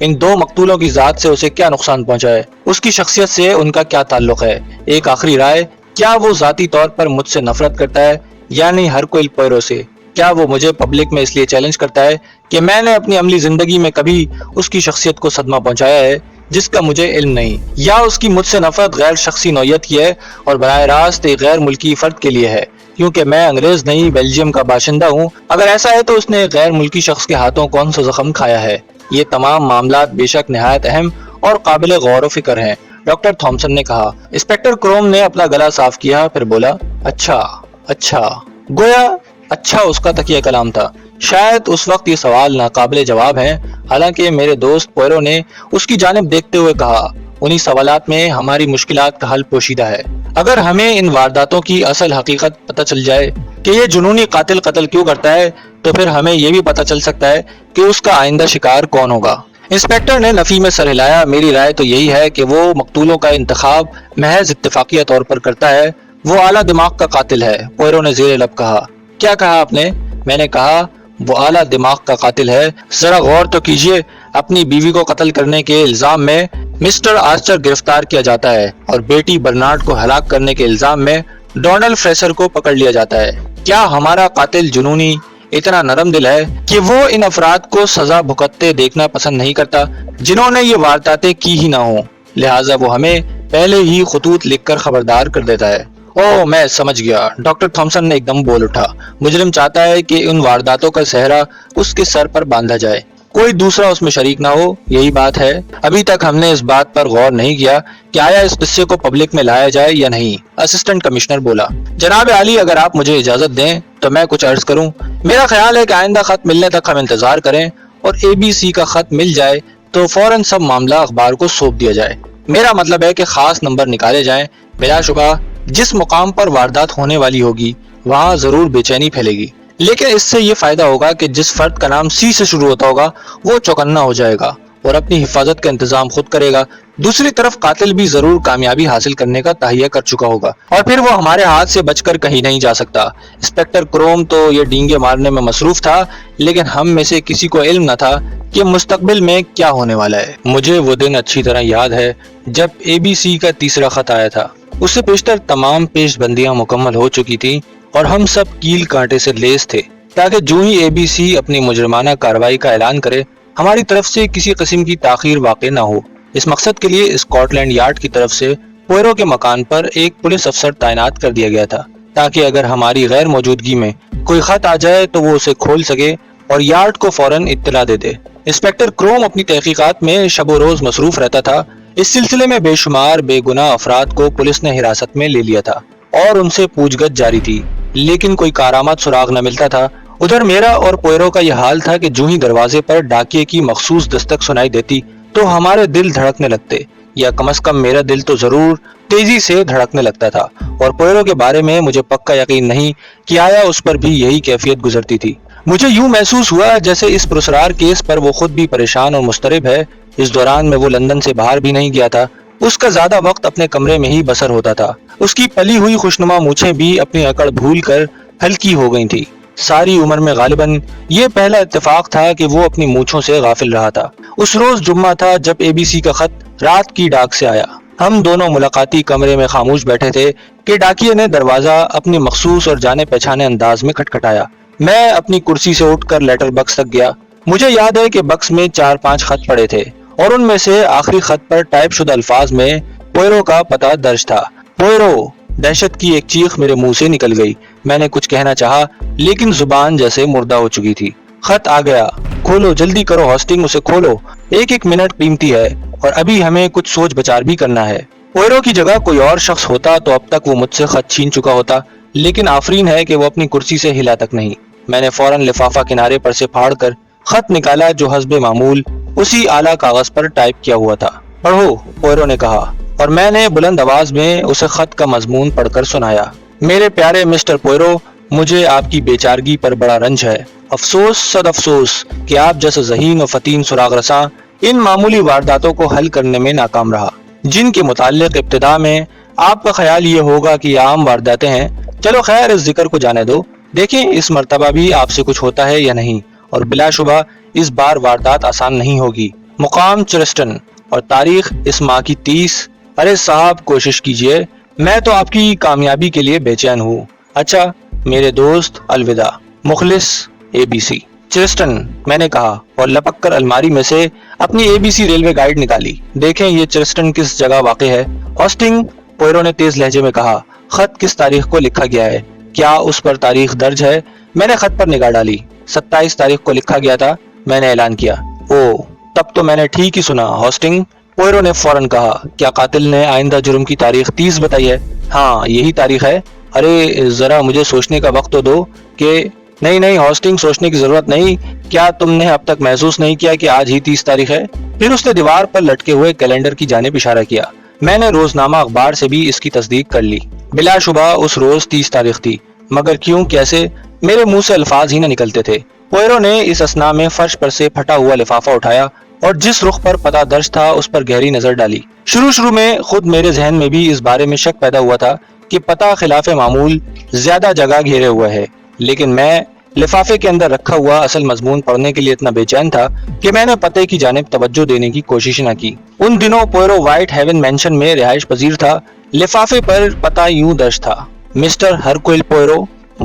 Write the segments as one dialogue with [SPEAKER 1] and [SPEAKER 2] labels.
[SPEAKER 1] ان دو مقتولوں کی ذات سے اسے کیا نقصان پہنچا ہے؟ اس کی شخصیت سے ان کا کیا تعلق ہے؟ ایک آخری رائے، کیا وہ ذاتی طور پر مجھ سے نفرت کرتا ہے؟ یعنی ہر کوئی پوئرو سے؟ کیا وہ مجھے پبلک میں اس لیے چیلنج کرتا ہے کہ میں نے اپنی عملی زندگی میں کبھی اس کی شخصیت کو صدمہ پہنچایا ہے جس کا مجھے علم نہیں؟ یا اس کی مجھ سے نفرت غیر شخصی نوعیت کی ہے اور براہ راست ایک غیر ملکی فرد کے لیے ہے کیونکہ میں انگریز نہیں بیلجیم کا باشندہ ہوں؟ اگر ایسا ہے تو اس نے ایک غیر ملکی شخص کے ہاتھوں کون سا زخم کھایا ہے؟ یہ تمام معاملات بے شک نہایت اہم اور قابل غور و فکر ہیں، ڈاکٹر تھامسن نے کہا۔ انسپکٹر کروم نے اپنا گلا صاف کیا، پھر بولا، اچھا گویا اچھا اس کا تکیہ کلام تھا۔ شاید اس وقت یہ سوال ناقابل جواب ہیں، حالانکہ میرے دوست پوئرو نے اس کی جانب دیکھتے ہوئے کہا، انہی سوالات میں ہماری مشکلات کا حل پوشیدہ ہے۔ اگر ہمیں ان وارداتوں کی اصل حقیقت پتہ چل جائے کہ یہ جنونی قاتل قتل کیوں کرتا ہے تو پھر ہمیں یہ بھی پتہ چل سکتا ہے کہ اس کا آئندہ شکار کون ہوگا۔ انسپکٹر نے نفی میں سر ہلایا۔ میری رائے تو یہی ہے کہ وہ مقتولوں کا انتخاب محض اتفاقیہ طور پر کرتا ہے، وہ اعلیٰ دماغ کا قاتل ہے، پوئرو نے زیر لب کہا۔ کیا کہا آپ نے؟ میں نے کہا وہ اعلیٰ دماغ کا قاتل ہے۔ ذرا غور تو کیجئے، اپنی بیوی کو قتل کرنے کے الزام میں مسٹر آسٹر گرفتار کیا جاتا ہے اور بیٹی برنارڈ کو ہلاک کرنے کے الزام میں ڈونلڈ فریسر کو پکڑ لیا جاتا ہے۔ کیا ہمارا قاتل جنونی اتنا نرم دل ہے کہ وہ ان افراد کو سزا بھگتتے دیکھنا پسند نہیں کرتا جنہوں نے یہ وارداتیں کی ہی نہ ہوں؟ لہٰذا وہ ہمیں پہلے ہی خطوط لکھ کر خبردار کر دیتا ہے۔ اوہ، میں سمجھ گیا، ڈاکٹر تھامسن نے ایک دم بول اٹھا۔ مجرم چاہتا ہے کہ ان وارداتوں کا صحرا اس کے سر پر باندھا جائے، کوئی دوسرا اس میں شریک نہ ہو، یہی بات ہے۔ ابھی تک ہم نے اس بات پر غور نہیں کیا کہ آیا اس قصے کو پبلک میں لایا جائے یا نہیں، اسسٹنٹ کمشنر بولا۔ جناب عالی، اگر آپ مجھے اجازت دیں تو میں کچھ عرض کروں۔ میرا خیال ہے کہ آئندہ خط ملنے تک ہم انتظار کریں اور ABC کا خط مل جائے تو فوراً سب معاملہ اخبار کو سونپ دیا جائے۔ میرا مطلب ہے کہ خاص نمبر نکالے جائیں۔ بلا شبہ جس مقام پر واردات ہونے والی ہوگی وہاں ضرور بے چینی پھیلے گی، لیکن اس سے یہ فائدہ ہوگا کہ جس فرد کا نام C سے شروع ہوتا ہوگا وہ چوکنا ہو جائے گا اور اپنی حفاظت کا انتظام خود کرے گا۔ دوسری طرف قاتل بھی ضرور کامیابی حاصل کرنے کا تہیہ کر چکا ہوگا اور پھر وہ ہمارے ہاتھ سے بچ کر کہیں نہیں جا سکتا۔ انسپکٹر کروم تو یہ ڈینگے مارنے میں مصروف تھا، لیکن ہم میں سے کسی کو علم نہ تھا کہ مستقبل میں کیا ہونے والا ہے۔ مجھے وہ دن اچھی طرح یاد ہے جب ABC کا تیسرا خط آیا تھا۔ اس سے پیشتر تمام پیش بندیاں مکمل ہو چکی تھیں اور ہم سب کیل کانٹے سے لیس تھے تاکہ جو ہی ABC اپنی مجرمانہ کارروائی کا اعلان کرے ہماری طرف سے کسی قسم کی تاخیر واقع نہ ہو۔ اس مقصد کے لیے اسکاٹ لینڈ یارڈ کی طرف سے پوئرو کے مکان پر ایک پولیس افسر تعینات کر دیا گیا تھا تاکہ اگر ہماری غیر موجودگی میں کوئی خط آ جائے تو وہ اسے کھول سکے اور یارڈ کو فوراً اطلاع دے دے۔ انسپکٹر کروم اپنی تحقیقات میں شب و روز مصروف رہتا تھا۔ اس سلسلے میں بے شمار بے گناہ افراد کو پولیس نے حراست میں لے لیا تھا اور ان سے پوچھ گچھ جاری تھی، لیکن کوئی کارآمد سراغ نہ ملتا تھا۔ ادھر میرا اور پوئرو کا یہ حال تھا کہ جو ہی دروازے پر ڈاکیے کی مخصوص دستک سنائی دیتی تو ہمارے دل دھڑکنے لگتے، یا کم از کم میرا دل تو ضرور تیزی سے دھڑکنے لگتا تھا، اور پوئرو کے بارے میں مجھے پکا یقین نہیں کہ آیا اس پر بھی یہی کیفیت گزرتی تھی۔ مجھے یوں محسوس ہوا جیسے اس پرسرار کیس پر وہ خود بھی پریشان اور مضطرب ہے۔ اس دوران میں وہ لندن سے باہر بھی نہیں گیا تھا، اس کا زیادہ وقت اپنے کمرے میں ہی بسر ہوتا تھا۔ اس کی پلی ہوئی خوشنما مونچھیں بھی اپنی اکڑ بھول کر ہلکی ہو گئی تھی۔ ساری عمر میں غالباً یہ پہلا اتفاق تھا کہ وہ اپنی مونچھوں سے غافل رہا تھا۔ اس روز جمعہ تھا جب ABC کا خط رات کی ڈاک سے آیا۔ ہم دونوں ملاقاتی کمرے میں خاموش بیٹھے تھے کہ ڈاکیے نے دروازہ اپنی مخصوص اور جانے پہچانے انداز میں کھٹکھٹایا۔ میں اپنی کرسی سے اٹھ کر لیٹر بکس تک گیا۔ مجھے یاد ہے کہ بکس میں 4-5 خط پڑے تھے اور ان میں سے آخری خط پر ٹائپ شدہ الفاظ میں پوئرو کا پتہ درج تھا۔ پوئرو! دہشت کی ایک چیخ میرے منہ سے نکل گئی۔ میں نے کچھ کہنا چاہا لیکن زبان جیسے مردہ ہو چکی تھی۔ خط آ گیا۔ کھولو، جلدی کرو ہاسٹنگ، اسے کھولو، ایک منٹ قیمتی ہے اور ابھی ہمیں کچھ سوچ بچار بھی کرنا ہے۔ پوئرو کی جگہ کوئی اور شخص ہوتا تو اب تک وہ مجھ سے خط چھین چکا ہوتا، لیکن آفرین ہے کہ وہ اپنی کرسی سے ہلا تک نہیں۔ میں نے فوراً لفافہ کنارے پر سے پھاڑ کر خط نکالا جو حسب معمول اسی اعلیٰ کاغذ پر ٹائپ کیا ہوا تھا۔ پڑھو، پوئرو نے کہا، اور میں نے بلند آواز میں اسے خط کا مضمون پڑھ کر سنایا۔ میرے پیارے مسٹر پوئرو، مجھے آپ کی بیچارگی پر بڑا رنج ہے۔ افسوس، صد افسوس کہ آپ جیسا ذہین و فتین سراغ رساں ان معمولی وارداتوں کو حل کرنے میں ناکام رہا، جن کے متعلق ابتدا میں آپ کا خیال یہ ہوگا کہ یہ عام وارداتیں ہیں۔ چلو خیر، اس ذکر کو جانے دو، دیکھیں اس مرتبہ بھی آپ سے کچھ ہوتا ہے یا نہیں، اور بلا شبہ اس بار واردات آسان نہیں ہوگی۔ مقام چرسٹن اور تاریخ اس ماہ کی 30۔ ارے صاحب کوشش کیجئے، میں تو آپ کی کامیابی کے لیے بے چین ہوں۔ اچھا میرے دوست، الوداع، مخلص ABC۔ چرسٹن، میں نے کہا اور لپک کر الماری میں سے اپنی ABC ریلوے گائیڈ نکالی۔ دیکھیں یہ چرسٹن کس جگہ واقع ہے۔ ہوسٹنگ، پوئرو نے تیز لہجے میں کہا۔ خط کس تاریخ کو لکھا گیا ہے؟ کیا اس پر تاریخ درج ہے؟ میں نے خط پر نگاہ ڈالی۔ 27 تاریخ کو لکھا گیا تھا، میں نے اعلان کیا۔ اوہ، تب تو میں نے ٹھیک ہی سنا ہوسٹنگ، پوئرو نے فوراً کہا۔ کیا قاتل نے آئندہ جرم کی تاریخ 30 بتائی ہے؟ ہاں یہی تاریخ ہے۔ ارے ذرا مجھے سوچنے کا وقت تو دو کہ نہیں ہوسٹنگ، سوچنے کی ضرورت نہیں۔ کیا تم نے اب تک محسوس نہیں کیا کہ آج ہی 30 تاریخ ہے؟ پھر اس نے دیوار پر لٹکے ہوئے کیلنڈر کی جانب اشارہ کیا۔ میں نے روزنامہ اخبار سے بھی اس کی تصدیق کر لی۔ بلا شبہ اس روز 30 تاریخ تھی، مگر کیوں، کیسے؟ میرے منہ سے الفاظ ہی نہ نکلتے تھے۔ پوئرو نے اس اثنا میں فرش پر سے پھٹا ہوا لفافہ اٹھایا اور جس رخ پر پتہ درج تھا اس پر گہری نظر ڈالی۔ شروع میں خود میرے ذہن میں بھی اس بارے میں شک پیدا ہوا تھا کہ پتہ خلاف معمول زیادہ جگہ گھیرے ہوا ہے، لیکن میں لفافے کے اندر رکھا ہوا اصل مضمون پڑھنے کے لیے اتنا بے چین تھا کہ میں نے پتے کی جانب توجہ دینے کی کوشش نہ کی۔ ان دنوں پوئرو وائٹ ہیون مینشن میں رہائش پذیر تھا۔ لفافے پر پتہ یوں درج تھا: مسٹر ہرکول پوئرو،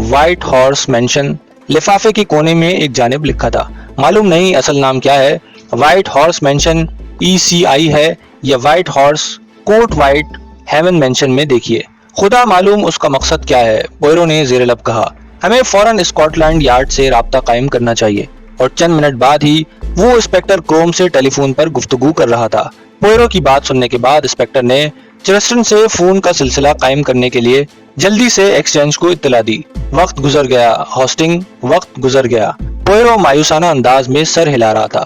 [SPEAKER 1] وائٹ ہارس مینشن۔ لفافے کے کونے میں ایک جانب لکھا تھا، معلوم نہیں اصل نام کیا ہے، وائٹ ہارس مینشن ECI ہے یا وائٹ ہارس کوٹ وائٹ ہیون مینشن میں دیکھیے۔ خدا معلوم اس کا مقصد کیا ہے، پوئرو نے زیر لب کہا۔ ہمیں فوراً اسکاٹ لینڈ یارڈ سے رابطہ قائم کرنا چاہیے۔ اور چند منٹ بعد ہی وہ انسپکٹر کروم سے ٹیلی فون پر گفتگو کر رہا تھا۔ پوئرو کی بات سننے کے بعد انسپکٹر نے چرسٹن سے فون کا سلسلہ قائم کرنے کے لیے جلدی سے ایکسچینج کو اطلاع دی۔ وقت گزر گیا ہوسٹنگ، وقت گزر گیا۔ پوئرو مایوسانہ انداز میں سر ہلا رہا تھا۔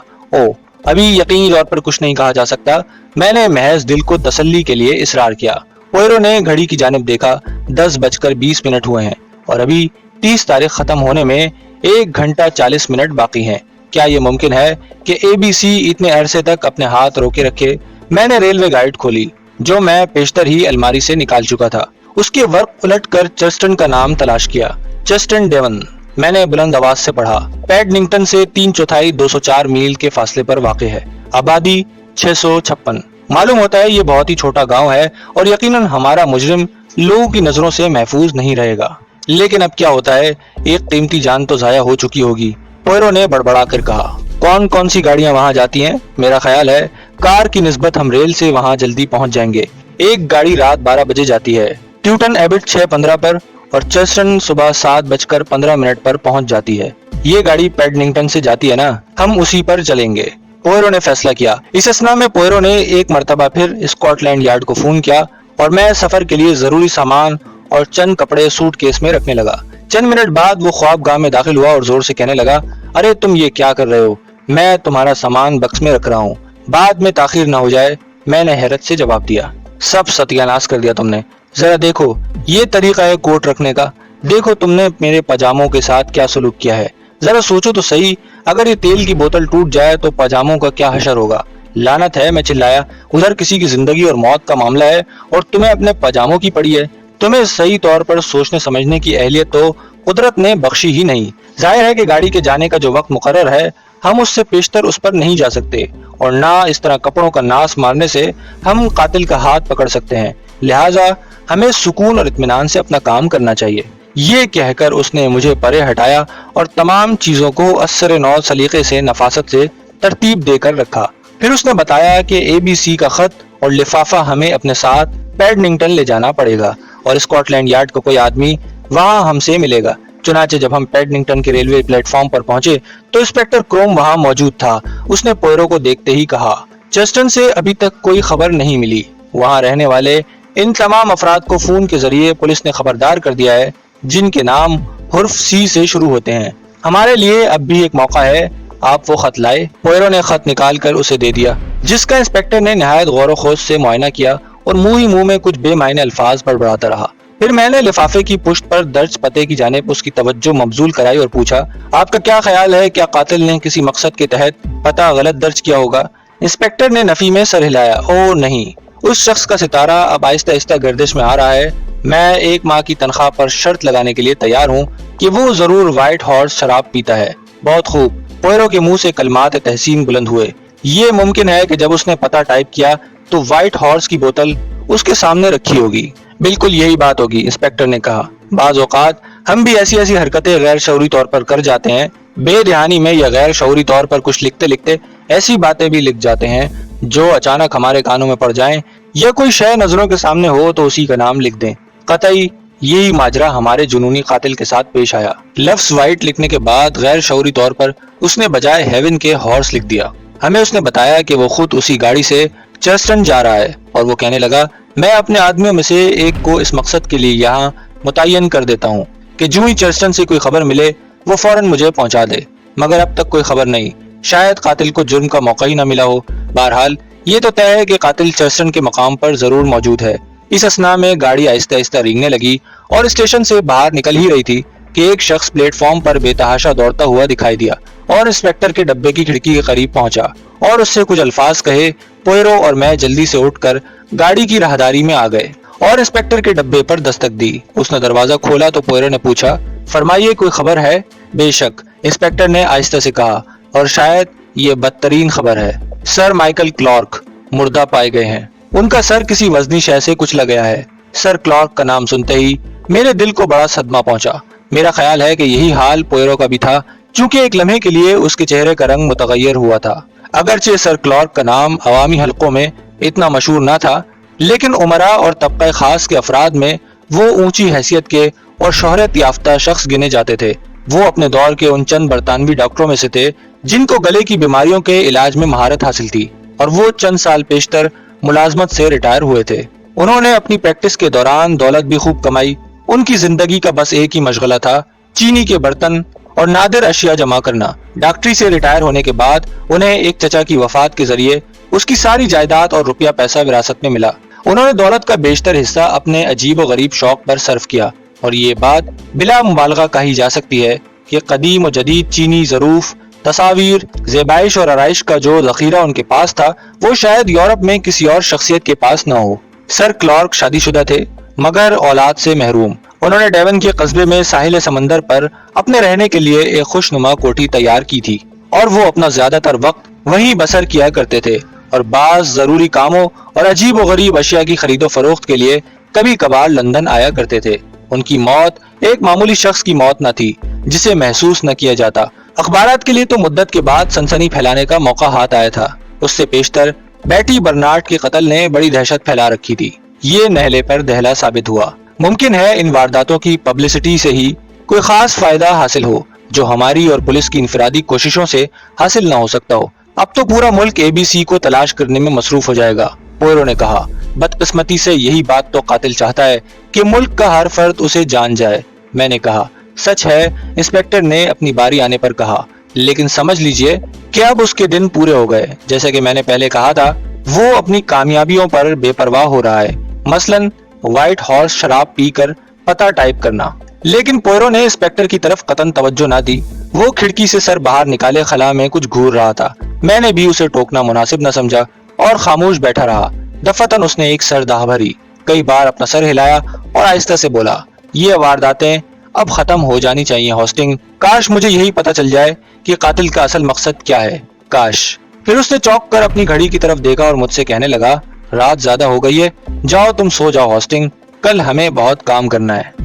[SPEAKER 1] ابھی یقینی طور پر کچھ نہیں کہا جا سکتا، میں نے محض دل کو تسلی کے لیے اصرار کیا۔ پوئرو نے گھڑی کی جانب دیکھا، 10:20 ہوئے ہیں اور ابھی 30 تاریخ ختم ہونے میں 1 گھنٹہ 40 منٹ باقی ہیں۔ کیا یہ ممکن ہے کہ ABC اتنے عرصے تک اپنے ہاتھ روکے رکھے؟ میں نے ریلوے گائیڈ کھولی جو میں پیشتر ہی الماری سے نکال چکا تھا۔ اس کے ورق الٹ کر چرسٹن کا نام تلاش کیا۔ چرسٹن ڈیون، میں نے بلند آواز سے پڑھا۔ پیڈنگٹن سے 3/4 204 میل کے فاصلے پر واقع ہے۔ آبادی 656۔ معلوم ہوتا ہے یہ بہت ہی چھوٹا گاؤں ہے اور یقیناً ہمارا مجرم لوگوں کی نظروں سے محفوظ نہیں رہے گا، لیکن اب کیا ہوتا ہے، ایک قیمتی جان تو ضائع ہو چکی ہوگی۔ پوئرو نے بڑبڑا کر کہا۔ کون سی گاڑیاں وہاں جاتی ہیں؟ میرا خیال ہے کار کی نسبت ہم ریل سے وہاں جلدی پہنچ جائیں گے۔ ایک گاڑی رات 12 بجے جاتی ہے ٹیوٹن ایبٹ 6:15 پر اور چرسٹن صبح 7:15 پر پہنچ جاتی ہے۔ یہ گاڑی پیڈنگٹن سے جاتی ہے نا، ہم اسی پر چلیں گے، پوئرو نے فیصلہ کیا۔ اس اثنا میں پوئرو نے ایک مرتبہ پھر اسکاٹ لینڈ یارڈ کو فون کیا اور میں سفر کے لیے ضروری سامان اور چند کپڑے سوٹ کیس میں رکھنے لگا۔ چند منٹ بعد وہ خواب گاہ میں داخل ہوا اور زور سے کہنے لگا، ارے تم یہ کیا کر رہے ہو؟ میں تمہارا سامان بکس میں رکھ رہا ہوں، بعد میں تاخیر نہ ہو جائے۔ میں نے حیرت سے جواب دیا، سب ستیہ ناش کر دیا تم نے۔ ذرا دیکھو یہ طریقہ ہے کوٹ رکھنے کا، دیکھو تم نے میرے پاجاموں کے ساتھ کیا سلوک کیا ہے۔ ذرا سوچو تو صحیح، اگر یہ تیل کی بوتل ٹوٹ جائے تو پاجاموں کا کیا حشر ہوگا۔ لعنت ہے، میں چلایا، ادھر کسی کی زندگی اور موت کا معاملہ ہے اور تمہیں اپنے پاجاموں کی پڑی ہے۔ تمہیں صحیح طور پر سوچنے سمجھنے کی اہلیت تو قدرت نے بخشی ہی نہیں۔ ظاہر ہے کہ گاڑی کے جانے کا جو وقت مقرر ہے ہم اس سے پیشتر اس پر نہیں جا سکتے، اور نہ اس طرح کپڑوں کا ناس مارنے سے ہم قاتل کا ہاتھ پکڑ سکتے ہیں، لہٰذا ہمیں سکون اور اطمینان سے اپنا کام کرنا چاہیے۔ یہ کہہ کر اس نے مجھے پرے ہٹایا اور تمام چیزوں کو اثر نو سلیقے سے نفاست سے ترتیب دے کر رکھا۔ پھر اس نے بتایا کہ ABC کا خط اور لفافہ ہمیں اپنے ساتھ پیڈنگٹن لے جانا پڑے گا اور اسکاٹ لینڈ یارڈ کا کوئی آدمی وہاں ہم سے ملے گا۔ چنانچہ جب ہم پیڈنگٹن کے ریلوے پلیٹ فارم پر پہنچے تو انسپکٹر کروم وہاں موجود تھا۔ اس نے پوئرو کو دیکھتے ہی کہا، چرسٹن سے ابھی تک کوئی خبر نہیں ملی، وہاں رہنے والے ان تمام افراد کو فون کے ذریعے پولیس نے خبردار کر دیا ہے جن کے نام حرف C سے شروع ہوتے ہیں۔ ہمارے لیے اب بھی ایک موقع ہے، آپ وہ خط لائے؟ پوئرو نے خط نکال کر اسے دے دیا، جس کا انسپکٹر نے نہایت غور و خوض سے معائنہ کیا اور منہ میں کچھ بے معنی الفاظ بڑبڑاتا رہا۔ پھر میں نے لفافے کی پشت پر درج پتے کی جانب اس کی توجہ مبذول کرائی اور پوچھا، آپ کا کیا خیال ہے، کیا قاتل نے کسی مقصد کے تحت پتہ غلط درج کیا ہوگا؟ انسپکٹر نے نفی میں سر ہلایا، او نہیں، اس شخص کا ستارہ اب آہستہ آہستہ گردش میں آ رہا ہے۔ میں 1 ماہ کی تنخواہ پر شرط لگانے کے لیے تیار ہوں کہ وہ ضرور وائٹ ہارس شراب پیتا ہے۔ بہت خوب، پوئرو کے منہ سے کلمات تحسین بلند ہوئے۔ یہ ممکن ہے کہ جب اس نے پتہ ٹائپ کیا تو وائٹ ہارس کی بوتل اس کے سامنے رکھی ہوگی۔ بالکل یہی بات ہوگی، انسپیکٹر نے کہا۔ بعض اوقات ہم بھی ایسی حرکتیں غیر شعوری طور پر کر جاتے ہیں، بے دھیانی میں یا غیر شعوری طور پر کچھ لکھتے لکھتے ایسی باتیں بھی لکھ جاتے ہیں جو اچانک ہمارے کانوں میں پڑ جائیں، یا کوئی شے نظروں کے سامنے ہو تو اسی کا نام لکھ دیں۔ قطعی یہی ماجرا ہمارے جنونی قاتل کے ساتھ پیش آیا۔ لفظ وائٹ لکھنے کے بعد غیر شعوری طور پر اس نے بجائے ہیون کے ہارس لکھ دیا۔ ہمیں اس نے بتایا کہ وہ خود اسی گاڑی سے چرسٹن جا رہا ہے، اور وہ کہنے لگا، میں اپنے آدمیوں میں سے ایک کو اس مقصد کے لیے یہاں متعین کر دیتا ہوں کہ جو ہی چرسٹن سے کوئی خبر ملے وہ فوراً مجھے پہنچا دے، مگر اب تک کوئی خبر نہیں۔ شاید قاتل کو جرم کا موقع ہی نہ ملا ہو۔ بہرحال یہ تو طے ہے کہ قاتل چرسٹن کے مقام پر ضرور موجود ہے۔ اس اثناء میں گاڑی آہستہ آہستہ رینگنے لگی اور اسٹیشن سے باہر نکل ہی رہی تھی کہ ایک شخص پلیٹ فارم پر بے تحاشا دوڑتا ہوا دکھائی دیا اور انسپیکٹر کے ڈبے کی کھڑکی کے قریب پہنچا اور اس سے کچھ الفاظ کہے۔ پوئرو اور میں جلدی سے اٹھ کر گاڑی کی راہداری میں آ گئے اور انسپیکٹر کے ڈبے پر دستک دی۔ اس نے دروازہ کھولا تو پوئرو نے پوچھا، فرمائیے کوئی خبر ہے؟ بے شک، انسپیکٹر نے آہستہ سے کہا، اور شاید یہ بدترین خبر ہے۔ سر مائیکل کلارک مردہ پائے گئے ہیں۔ ان کا سر کسی وزنی شے سے کچلا گیا ہے۔ سر کلارک کا نام سنتے ہی میرے دل کو بڑا صدمہ پہنچا۔ میرا خیال ہے کہ یہی حال پوئرو کا بھی تھا، چونکہ ایک لمحے کے لیے اس کے چہرے کا رنگ متغیر ہوا تھا۔ اگرچہ سر کلارک کا نام عوامی حلقوں میں اتنا مشہور نہ تھا، لیکن امراء اور طبقہ خاص کے افراد میں وہ اونچی حیثیت کے اور شہرت یافتہ شخص گنے جاتے تھے۔ وہ اپنے دور کے ان چند برطانوی ڈاکٹروں میں سے تھے جن کو گلے کی بیماریوں کے علاج میں مہارت حاصل تھی، اور وہ چند سال پیشتر ملازمت سے ریٹائر ہوئے تھے۔ انہوں نے اپنی پریکٹس کے دوران دولت بھی خوب کمائی۔ ان کی زندگی کا بس ایک ہی مشغلہ تھا، چینی کے برتن اور نادر اشیاء جمع کرنا۔ ڈاکٹری سے ریٹائر ہونے کے بعد انہیں ایک چچا کی وفات کے ذریعے اس کی ساری جائیداد اور روپیہ پیسہ وراثت میں ملا۔ انہوں نے دولت کا بیشتر حصہ اپنے عجیب و غریب شوق پر صرف کیا، اور یہ بات بلا مبالغہ کہی جا سکتی ہے کہ قدیم و جدید چینی ظروف، تصاویر، زیبائش اور آرائش کا جو ذخیرہ ان کے پاس تھا وہ شاید یورپ میں کسی اور شخصیت کے پاس نہ ہو۔ سر کلارک شادی شدہ تھے مگر اولاد سے محروم۔ انہوں نے ڈیون کے قصبے میں ساحل سمندر پر اپنے رہنے کے لیے ایک خوشنما کوٹھی تیار کی تھی، اور وہ اپنا زیادہ تر وقت وہیں بسر کیا کرتے تھے، اور بعض ضروری کاموں اور عجیب و غریب اشیاء کی خرید و فروخت کے لیے کبھی کبھار لندن آیا کرتے تھے۔ ان کی موت ایک معمولی شخص کی موت نہ تھی جسے محسوس نہ کیا جاتا۔ اخبارات کے لیے تو مدت کے بعد سنسنی پھیلانے کا موقع ہاتھ آیا تھا۔ اس سے پیشتر بیٹی برنارڈ کے قتل نے بڑی دہشت پھیلا رکھی تھی۔ یہ نہلے پر دہلا ثابت ہوا۔ ممکن ہے ان وارداتوں کی پبلسٹی سے ہی کوئی خاص فائدہ حاصل ہو جو ہماری اور پولیس کی انفرادی کوششوں سے حاصل نہ ہو سکتا ہو۔ اب تو پورا ملک ABC کو تلاش کرنے میں مصروف ہو جائے گا، پوئرو نے کہا۔ بدقسمتی سے یہی بات تو قاتل چاہتا ہے کہ ملک کا ہر فرد اسے جان جائے، میں نے کہا۔ سچ ہے، انسپیکٹر نے اپنی باری آنے پر کہا، لیکن سمجھ لیجئے کہ اب اس کے دن پورے ہو گئے۔ جیسا کہ میں نے پہلے کہا تھا، وہ اپنی کامیابیوں پر بے پرواہ ہو رہا ہے، مثلاً وائٹ ہارس شراب پی کر پتہ ٹائپ کرنا۔ لیکن پوئرو نے انسپیکٹر کی طرف قطعاً توجہ نہ دی۔ وہ کھڑکی سے سر باہر نکالے خلا میں کچھ گھور رہا تھا۔ میں نے بھی اسے ٹوکنا مناسب نہ سمجھا اور خاموش بیٹھا رہا۔ دفعتاً اس نے ایک سر دہا بھری، کئی بار اپنا سر ہلایا اور آہستہ سے بولا، یہ وارداتیں اب ختم ہو جانی چاہیے ہوسٹنگ۔ کاش مجھے یہی پتہ چل جائے کہ قاتل کا اصل مقصد کیا ہے، کاش۔ پھر اس نے چونک کر اپنی گھڑی کی طرف دیکھا اور مجھ سے کہنے لگا، رات زیادہ ہو گئی ہے، جاؤ تم سو جاؤ ہوسٹنگ، کل ہمیں بہت کام کرنا ہے۔